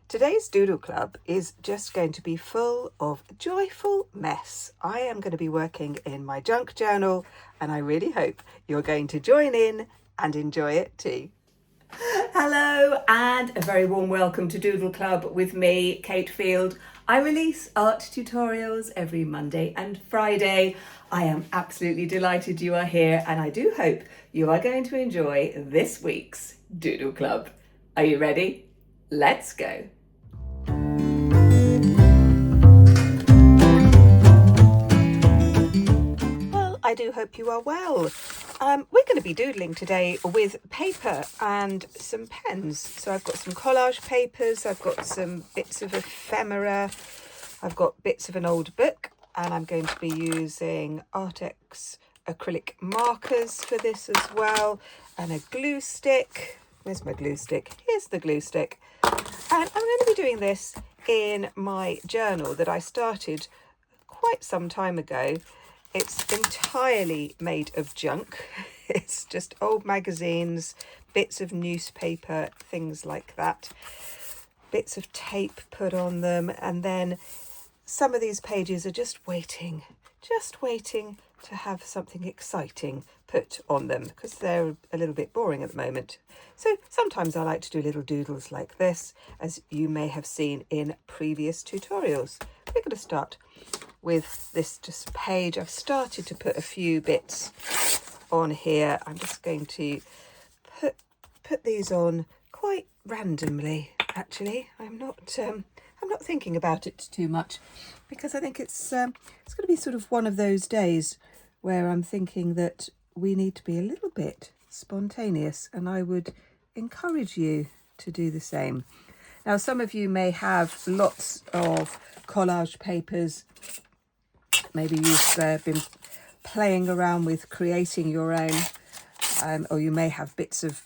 Today's Doodle Club is just going to be full of joyful mess. I am going to be working in my junk journal and I really hope you're going to join in and enjoy it too. Hello and a very warm welcome to Doodle Club with me, Cate Field. I release art tutorials every Monday and Friday. I am absolutely delighted you are here and I do hope you are going to enjoy this week's Doodle Club. Are you ready? Let's go. Well, I do hope you are well. We're going to be doodling today with paper and some pens. So I've got some collage papers, I've got some bits of ephemera, I've got bits of an old book, and I'm going to be using Artex acrylic markers for this as well, and a glue stick. Where's my glue stick? Here's the glue stick. And I'm going to be doing this in my journal that I started quite some time ago. It's entirely made of junk. It's just old magazines, bits of newspaper, things like that, bits of tape put on them, and then some of these pages are just waiting to have something exciting put on them because they're a little bit boring at the moment. So sometimes I like to do little doodles like this, as you may have seen in previous tutorials. We're going to start with this just page. I've started to put a few bits on here. I'm just going to put these on quite randomly, actually. I'm not thinking about it too much because I think it's going to be sort of one of those days where I'm thinking that we need to be a little bit spontaneous, and I would encourage you to do the same. Now, some of you may have lots of collage papers. Maybe you've been playing around with creating your own, or you may have bits of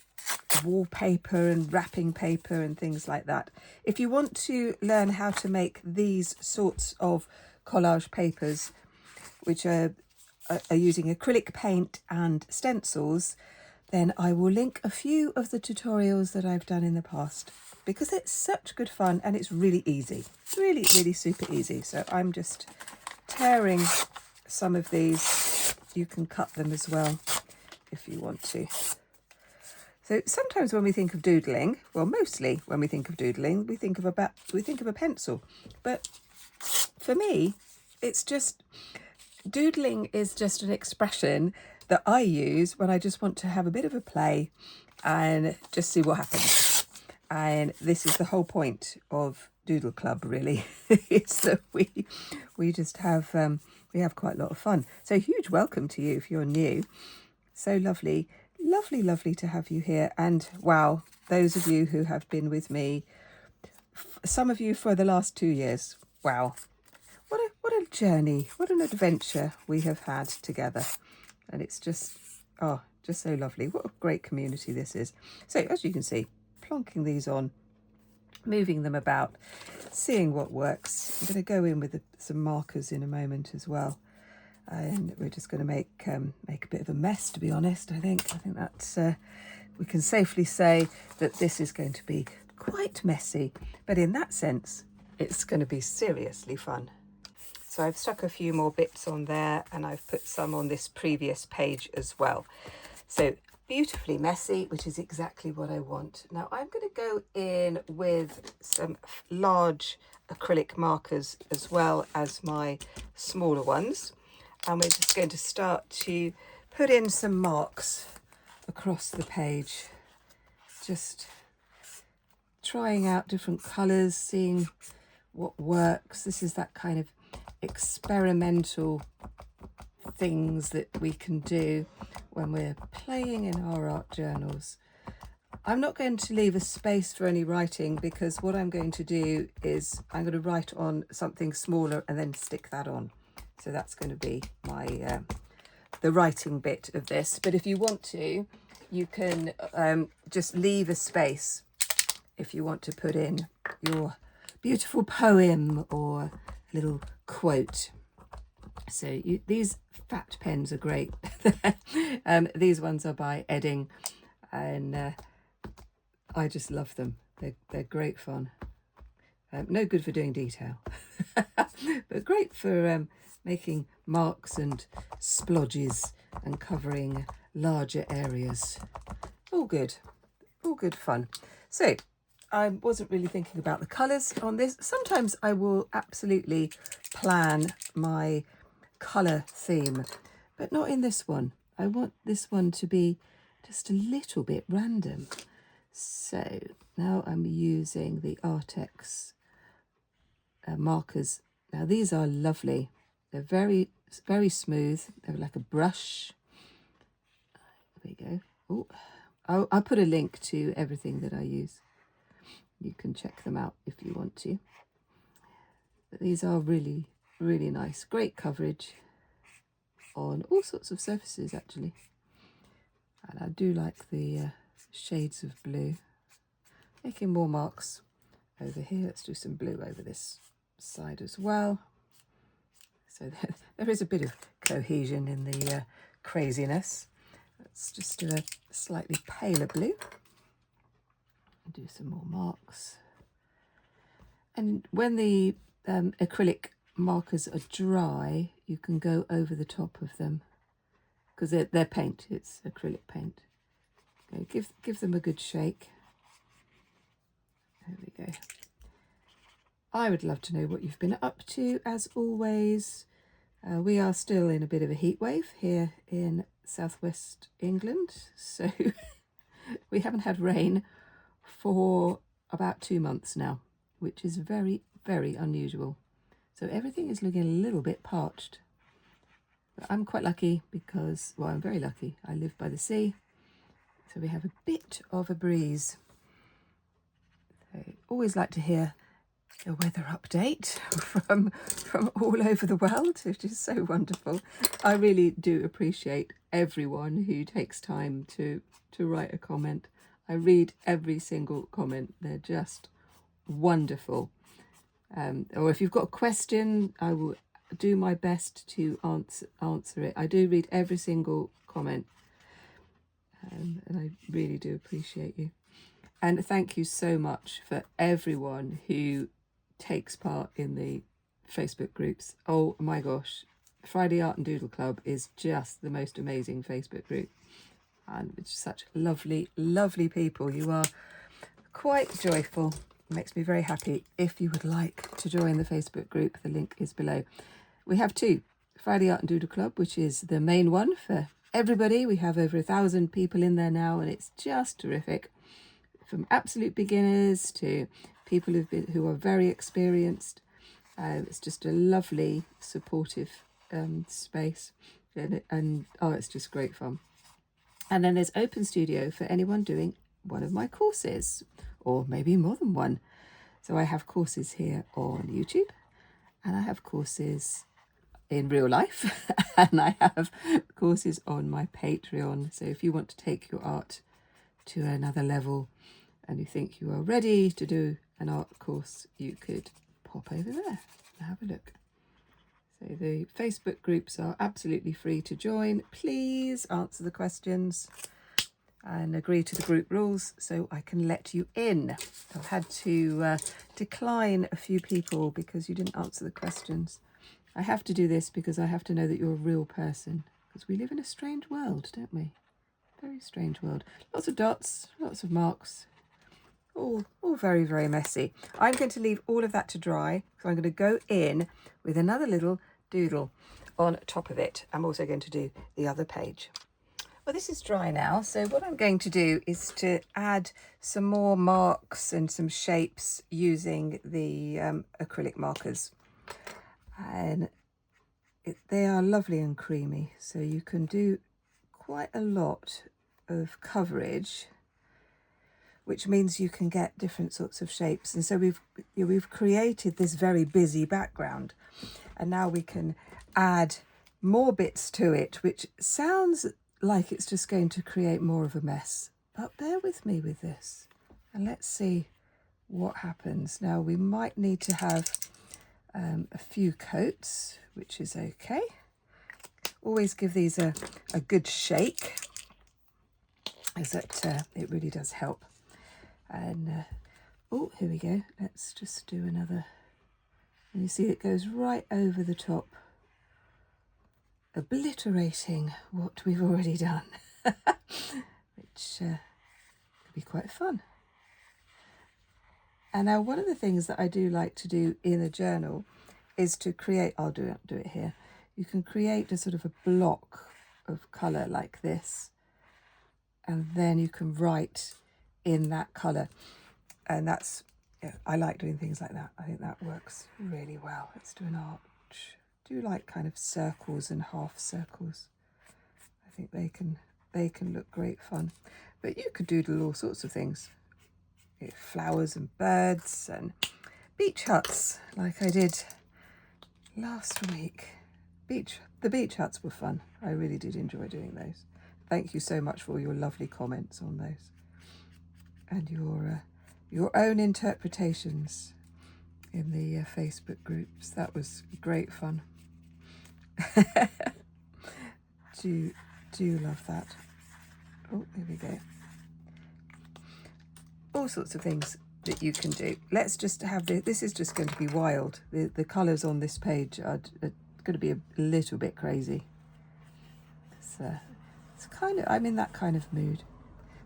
wallpaper and wrapping paper and things like that. If you want to learn how to make these sorts of collage papers, which are using acrylic paint and stencils, then I will link a few of the tutorials that I've done in the past because it's such good fun and it's really easy, really super easy. So I'm just tearing some of these. You can cut them as well if you want to. So sometimes when we think of doodling, well, mostly when we think of doodling, we think of a pencil. But for me, it's just doodling is just an expression that I use when I just want to have a bit of a play and just see what happens. And this is the whole point of Doodle Club, really. It's that we just have we have quite a lot of fun. So huge welcome to you if you're new. So lovely to have you here. And wow, those of you who have been with me, some of you for the last 2 years. Wow, what a journey, what an adventure we have had together. And it's just so lovely. What a great community this is. So as you can see, plonking these on, moving them about, seeing what works. I'm going to go in with some markers in a moment as well. And we're just going to make a bit of a mess, to be honest. I think that's we can safely say that this is going to be quite messy, but in that sense, it's going to be seriously fun. So I've stuck a few more bits on there, and I've put some on this previous page as well. So beautifully messy, which is exactly what I want. Now I'm going to go in with some large acrylic markers as well as my smaller ones. And we're just going to start to put in some marks across the page. Just trying out different colours, seeing what works. This is that kind of experimental things that we can do when we're playing in our art journals. I'm not going to leave a space for any writing because what I'm going to do is I'm going to write on something smaller and then stick that on. So that's going to be my the writing bit of this. But if you want to, you can just leave a space if you want to put in your beautiful poem or a little quote. So these fat pens are great. These ones are by Edding, and I just love them. They're great fun. No good for doing detail, but great for making marks and splodges and covering larger areas. All good fun. So I wasn't really thinking about the colours on this. Sometimes I will absolutely plan my colour theme, but not in this one. I want this one to be just a little bit random. So now I'm using the Artex markers. Now these are lovely. They're very, very smooth. They're like a brush. There we go. Oh, I'll put a link to everything that I use. You can check them out if you want to. But these are really, really nice. Great coverage on all sorts of surfaces, actually. And I do like the shades of blue. Making more marks over here. Let's do some blue over this side as well. So there is a bit of cohesion in the craziness. Let's just do a slightly paler blue. Do some more marks. And when the acrylic markers are dry, you can go over the top of them because they're paint. It's acrylic paint. Okay, give them a good shake. There we go. I would love to know what you've been up to, as always. We are still in a bit of a heat wave here in southwest England, so we haven't had rain for about 2 months now, which is very, very unusual. So everything is looking a little bit parched. But I'm quite lucky because, well, I'm very lucky. I live by the sea, so we have a bit of a breeze. I always like to hear a weather update from all over the world, which is so wonderful. I really do appreciate everyone who takes time to write a comment. I read every single comment. They're just wonderful. Or if you've got a question, I will do my best to answer it. I do read every single comment, and I really do appreciate you. And thank you so much for everyone who takes part in the Facebook groups. Oh my gosh, Friday Art and Doodle Club is just the most amazing Facebook group. And it's such lovely, lovely people. You are quite joyful. It makes me very happy. If you would like to join the Facebook group, the link is below. We have two, Friday Art and Doodle Club, which is the main one for everybody. We have over 1,000 people in there now, and it's just terrific. From absolute beginners to people who are very experienced. It's just a lovely, supportive space, and oh, it's just great fun. And then there's Open Studio for anyone doing one of my courses, or maybe more than one. So I have courses here on YouTube, and I have courses in real life, and I have courses on my Patreon. So if you want to take your art to another level and you think you are ready to do an art course, you could pop over there and have a look. So the Facebook groups are absolutely free to join. Please answer the questions and agree to the group rules so I can let you in. I've had to decline a few people because you didn't answer the questions. I have to do this because I have to know that you're a real person, because we live in a strange world, don't we? Very strange world. Lots of dots, lots of marks. All very, very messy. I'm going to leave all of that to dry, so I'm going to go in with another little doodle on top of it. I'm also going to do the other page. Well, this is dry now, so what I'm going to do is to add some more marks and some shapes using the acrylic markers. And they are lovely and creamy, so you can do quite a lot of coverage, which means you can get different sorts of shapes. And so we've created this very busy background, and now we can add more bits to it, which sounds like it's just going to create more of a mess. But bear with me with this, and let's see what happens. Now we might need to have a few coats, which is okay. Always give these a good shake, as it really does help. And Oh, here we go. Let's just do another. And you see it goes right over the top, obliterating what we've already done, which could be quite fun. And now one of the things that I do like to do in a journal is to create, I'll do it here. You can create a sort of a block of colour like this, and then you can write in that colour. And that's, yeah, I like doing things like that. I think that works really well. Let's do an arch. Do like kind of circles and half circles. I think they can look great fun. But you could doodle all sorts of things. Flowers and birds and beach huts like I did last week. The beach huts were fun. I really did enjoy doing those. Thank you so much for all your lovely comments on those and your own interpretations in the Facebook groups. That was great fun. do love that. Oh, here we go. All sorts of things that you can do. Let's just have this is just going to be wild. The colours on this page are going to be a little bit crazy. It's kind of, I'm in that kind of mood.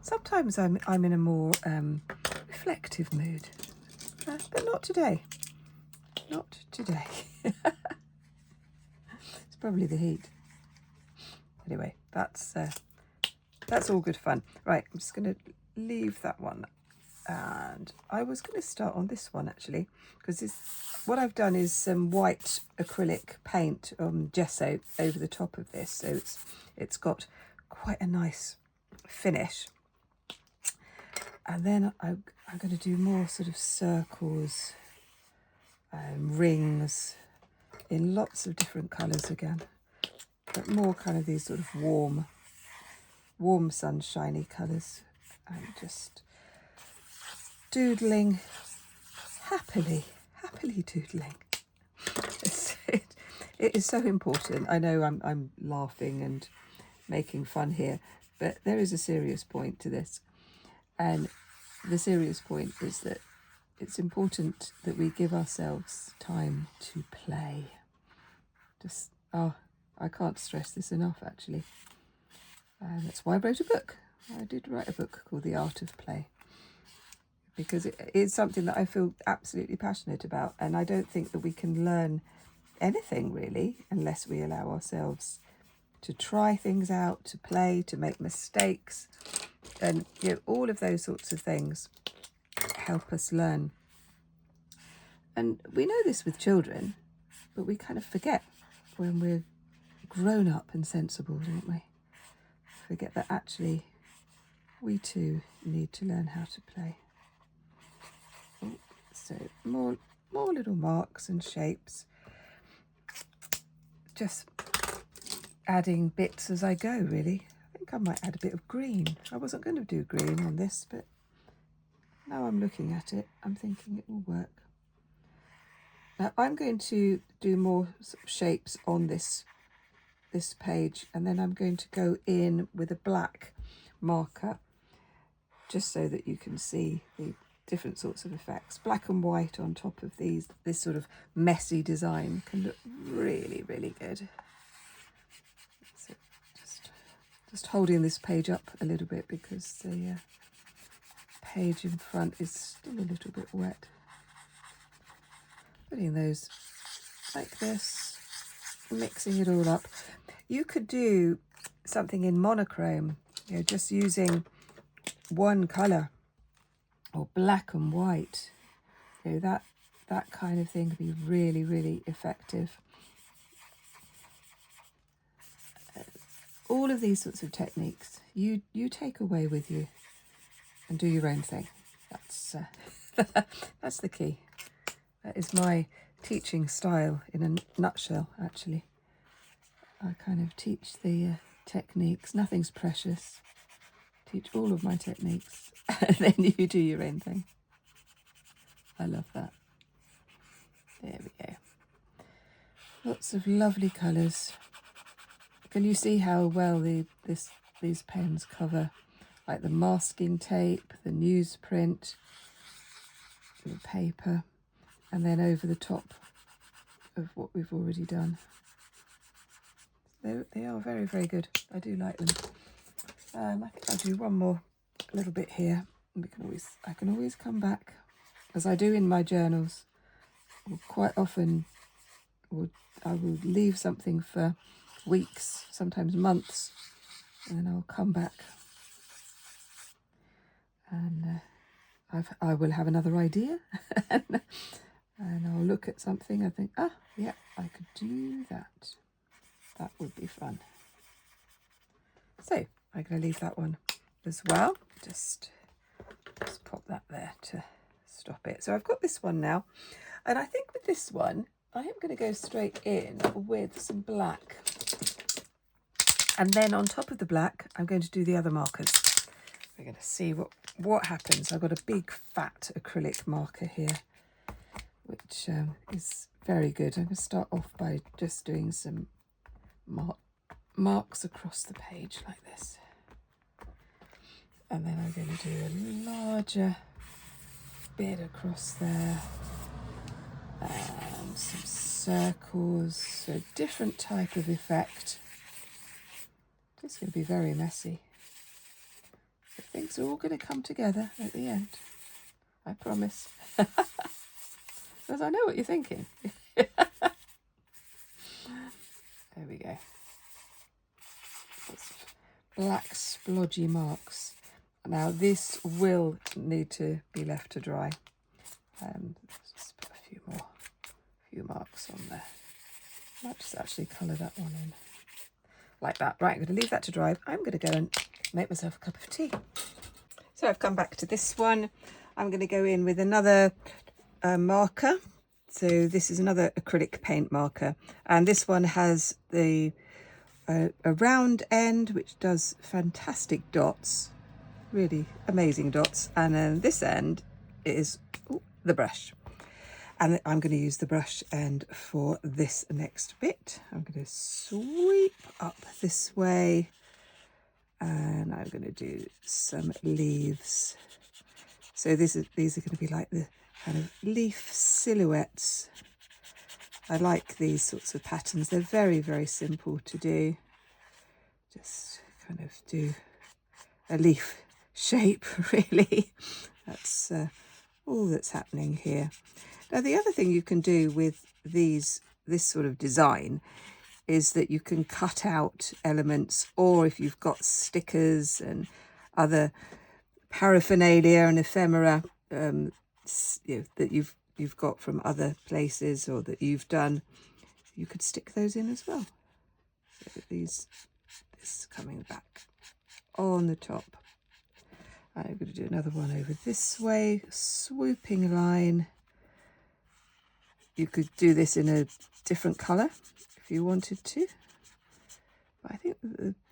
Sometimes I'm in a more reflective mood, but not today. Not today. It's probably the heat. Anyway, that's all good fun. Right, I'm just going to leave that one. And I was going to start on this one actually, because what I've done is some white acrylic paint gesso over the top of this, so it's got quite a nice finish. And then I'm going to do more sort of circles and rings in lots of different colours again, but more kind of these sort of warm sunshiny colours, and just doodling happily doodling. It is so important. I know I'm laughing and making fun here, but there is a serious point to this, and the serious point is that it's important that we give ourselves time to play. I can't stress this enough actually. That's why I wrote a book. I did write a book called The Art of Play, because it is something that I feel absolutely passionate about, and I don't think that we can learn anything really unless we allow ourselves to try things out, to play, to make mistakes, and all of those sorts of things help us learn. And we know this with children, but we kind of forget when we're grown up and sensible, don't we? Forget that actually we too need to learn how to play. So more little marks and shapes, just adding bits as I go really. I think I might add a bit of green. I wasn't going to do green on this, but now I'm looking at it, I'm thinking it will work. Now I'm going to do more sort of shapes on this page, and then I'm going to go in with a black marker just so that you can see the different sorts of effects. Black and white on top of this sort of messy design can look really good. So just holding this page up a little bit because the page in front is still a little bit wet. Putting those like this, mixing it all up. You could do something in monochrome, just using one colour, or black and white. That kind of thing can be really effective. All of these sorts of techniques you take away with you and do your own thing. That's the key. That is my teaching style in a nutshell, actually. I kind of teach the techniques. Nothing's precious. Teach all of my techniques, and then you do your own thing. I love that. There we go. Lots of lovely colours. Can you see how well these pens cover, like the masking tape, the newsprint, the paper, and then over the top of what we've already done. They are very, very good. I do like them. I'll do one more little bit here. I can always come back, as I do in my journals. Quite often I will leave something for weeks, sometimes months, and then I'll come back and I will have another idea and I'll look at something and think, yeah, I could do that. That would be fun. So I'm going to leave that one as well. Just pop that there to stop it. So I've got this one now, and I think with this one I am going to go straight in with some black, and then on top of the black I'm going to do the other markers. We're going to see what happens. I've got a big fat acrylic marker here, which is very good. I'm going to start off by just doing some marks across the page like this, and then I'm going to do a larger bit across there and some circles, so different type of effect. It's going to be very messy, but things are all going to come together at the end, I promise. Because I know what you're thinking. There we go. Black splodgy marks. Now this will need to be left to dry. Just put a few marks on there. I might just actually colour that one in like that. Right, I'm going to leave that to dry. I'm going to go and make myself a cup of tea. So I've come back to this one. I'm going to go in with another marker. So this is another acrylic paint marker, and this one has a round end which does fantastic dots, really amazing dots, and then this end is the brush, and I'm going to use the brush end for this next bit. I'm going to sweep up this way, and I'm going to do some leaves. So these are going to be like the kind of leaf silhouettes. I like these sorts of patterns. They're very, very simple to do. Just kind of do a leaf shape, really. That's all that's happening here. Now, the other thing you can do with this sort of design is that you can cut out elements, or if you've got stickers and other paraphernalia and ephemera that you've got from other places or that you've done, you could stick those in as well. So this is coming back on the top. I'm going to do another one over this way, swooping line. You could do this in a different colour if you wanted to. But I think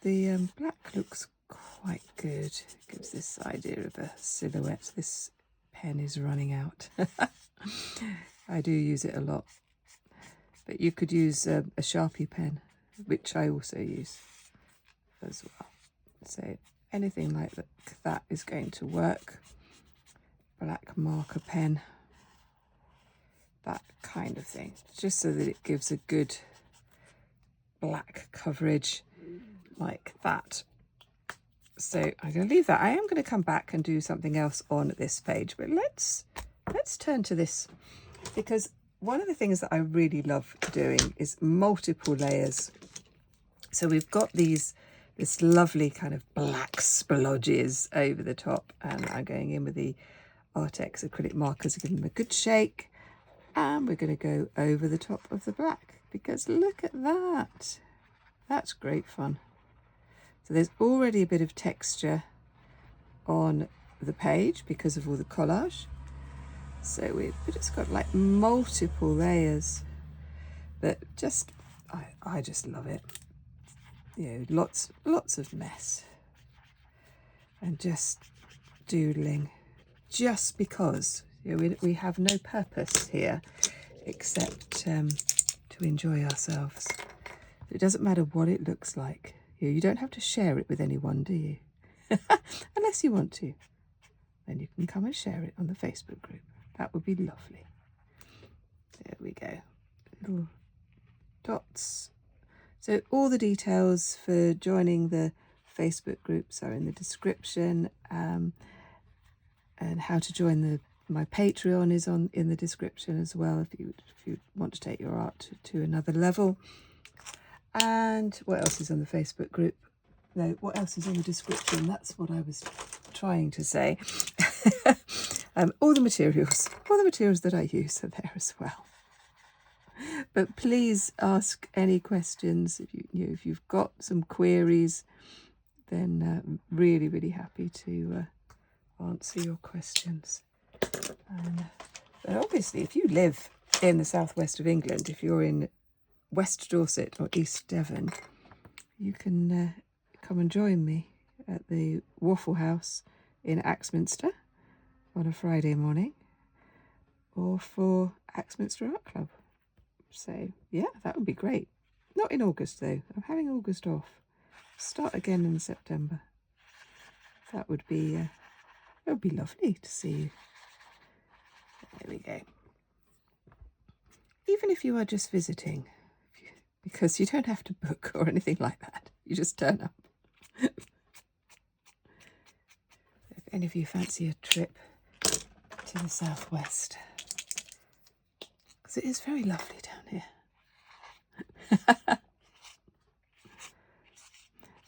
the black looks quite good. It gives this idea of a silhouette. This pen is running out. I do use it a lot. But you could use a Sharpie pen, which I also use as well. So anything like that is going to work. Black marker pen, that kind of thing, just so that it gives a good black coverage like that. So I'm going to leave that. I am going to come back and do something else on this page, but let's turn to this, because one of the things that I really love doing is multiple layers. So we've got this lovely kind of black splodges over the top, and I'm going in with the Artex acrylic markers to give them a good shake, and we're going to go over the top of the black, because look at that. That's great fun. So there's already a bit of texture on the page because of all the collage. So we've just got like multiple layers, but just I just love it. You know, lots of mess and just doodling, just because, you know, we have no purpose here except to enjoy ourselves. It doesn't matter what it looks like. You don't have to share it with anyone, do you? Unless you want to. Then you can come and share it on the Facebook group. That would be lovely. There we go. Little dots. So all the details for joining the Facebook groups are in the description, and how to join my Patreon is in the description as well, if you want to take your art to another level. And what else is on the Facebook group? No, what else is in the description? That's what I was trying to say. All the materials that I use are there as well. But please ask any questions. If you've got some queries, then really, really happy to answer your questions. But obviously, if you live in the southwest of England, if you're in West Dorset or East Devon, you can come and join me at the Waffle House in Axminster on a Friday morning, or for Axminster Art Club. So yeah, that would be great. Not in August though. I'm having August off. Start again in September. That would be lovely to see you. There we go. Even if you are just visiting, because you don't have to book or anything like that. You just turn up. If any of you fancy a trip to the southwest, because it is very lovely down here.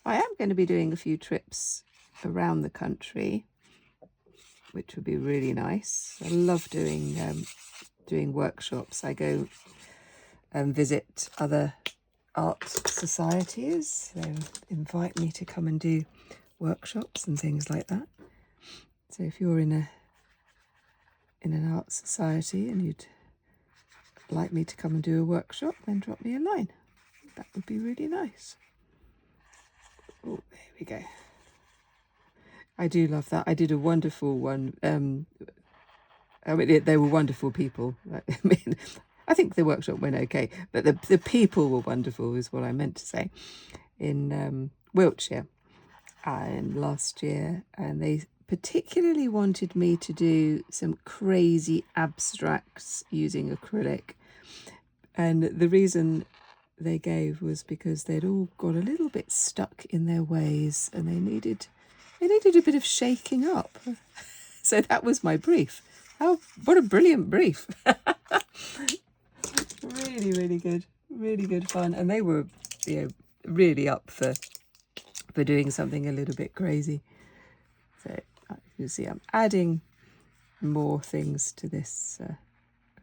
I am going to be doing a few trips around the country, which would be really nice. I love doing workshops. I go and visit other art societies. They invite me to come and do workshops and things like that. So if you're in an art society and you'd like me to come and do a workshop, then drop me a line. That would be really nice. Oh, there we go. I do love that. I did a wonderful one. They were wonderful people. I think the workshop went okay, but the people were wonderful is what I meant to say. In Wiltshire and last year, and they particularly wanted me to do some crazy abstracts using acrylic. And the reason they gave was because they'd all got a little bit stuck in their ways and they needed a bit of shaking up. So that was my brief. What a brilliant brief. Really, really good fun. And they were, really up for doing something a little bit crazy. So you see, I'm adding more things to this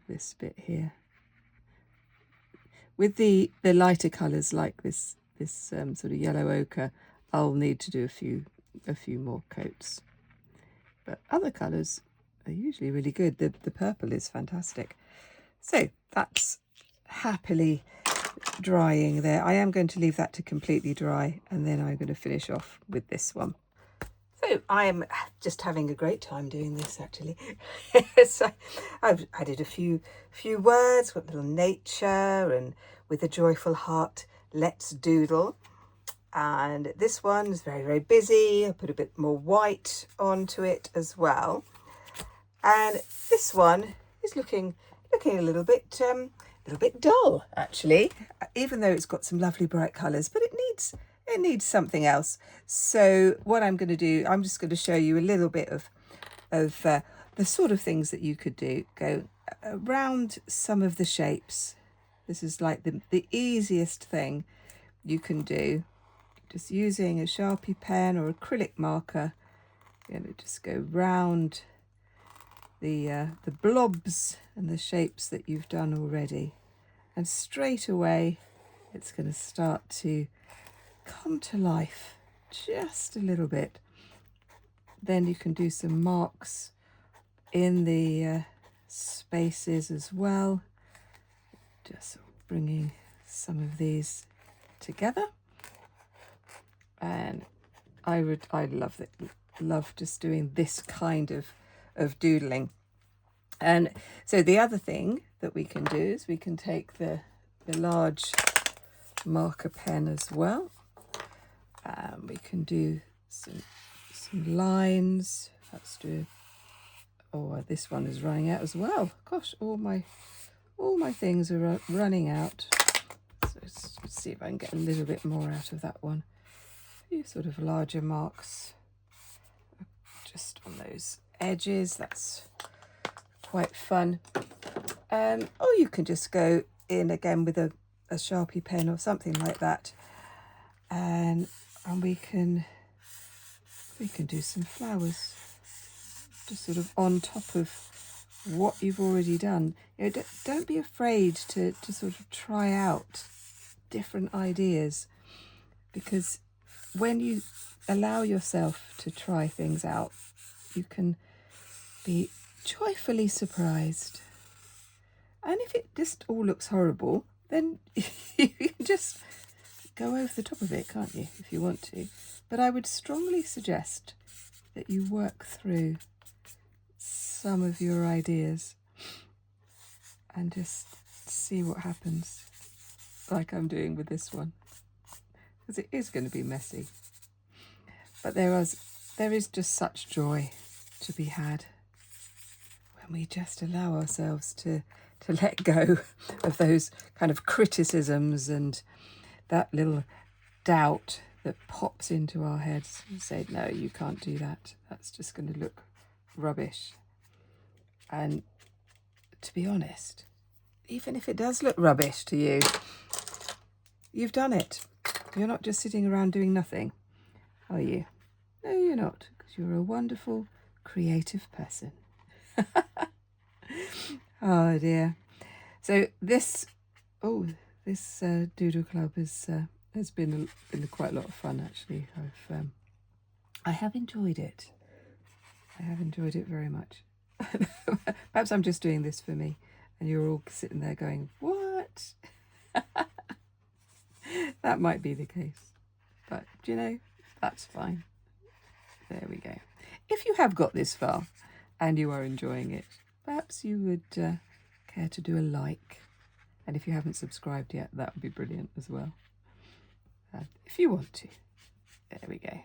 this bit here. With the lighter colours like this sort of yellow ochre, I'll need to do a few more coats. But other colours are usually really good. The purple is fantastic. So that's happily drying there. I am going to leave that to completely dry, and then I'm going to finish off with this one. So I am just having a great time doing this, actually. So I've added a few words, got a little nature, and with a joyful heart, let's doodle. And this one is very, very busy. I put a bit more white onto it as well. And this one is looking a little bit dull, actually, even though it's got some lovely bright colours, but it needs something else. So what I'm going to do, I'm just going to show you a little bit of the sort of things that you could do. Go around some of the shapes. This is like the easiest thing you can do. Just using a Sharpie pen or acrylic marker, just go round the blobs and the shapes that you've done already, and straight away it's going to start to come to life just a little bit. Then you can do some marks in the spaces as well, just bringing some of these together. And I love just doing this kind of doodling. And so the other thing that we can do is we can take the large marker pen as well. We can do some lines. Let's do Oh, this one is running out as well. Gosh, all my things are running out. So let's see if I can get a little bit more out of that one. A few sort of larger marks just on those edges. That's quite fun. Or you can just go in again with a Sharpie pen or something like that, and we can do some flowers just sort of on top of what you've already done. You know, don't be afraid to sort of try out different ideas, because when you allow yourself to try things out, you can be joyfully surprised. And if it just all looks horrible, then you can just go over the top of it, can't you, if you want to. But I would strongly suggest that you work through some of your ideas and just see what happens, like I'm doing with this one, because it is going to be messy. But there is just such joy to be had when we just allow ourselves to let go of those kind of criticisms and that little doubt that pops into our heads and say, no, you can't do that. That's just going to look rubbish. And to be honest, even if it does look rubbish to you, you've done it. You're not just sitting around doing nothing, are you? No, you're not, because you're a wonderful, creative person. Oh dear. So this Doodle Club has been quite a lot of fun, actually. I have enjoyed it. I have enjoyed it very much. Perhaps I'm just doing this for me, and you're all sitting there going, what? That might be the case, but do you know, that's fine. There we go. If you have got this far and you are enjoying it, perhaps you would care to do a like, and if you haven't subscribed yet, that would be brilliant as well, if you want to. There we go.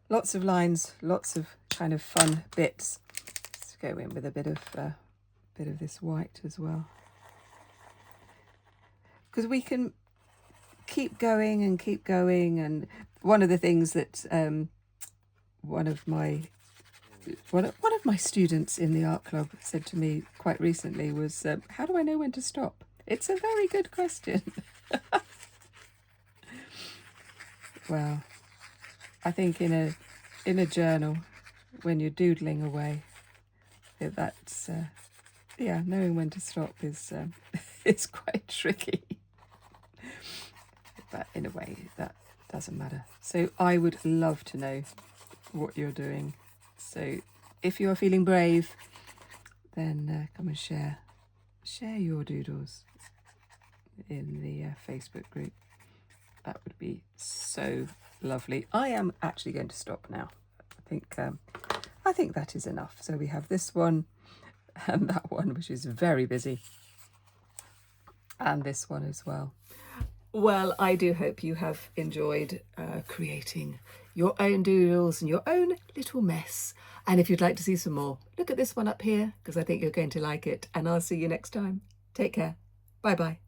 Lots of lines, lots of kind of fun bits. Let's go in with a bit of this white as well, because we can keep going. And one of the things that one of my students in the art club said to me quite recently was, how do I know when to stop? It's a very good question. Well, I think in a journal, when you're doodling away, that's knowing when to stop is it's quite tricky. But in a way, that doesn't matter. So I would love to know what you're doing. So if you're feeling brave, then come and share your doodles in the Facebook group. That would be so lovely. I am actually going to stop now. I think that is enough. So we have this one and that one, which is very busy, and this one as well. Well, I do hope you have enjoyed creating your own doodles and your own little mess. And if you'd like to see some more, look at this one up here, because I think you're going to like it. And I'll see you next time. Take care. Bye-bye.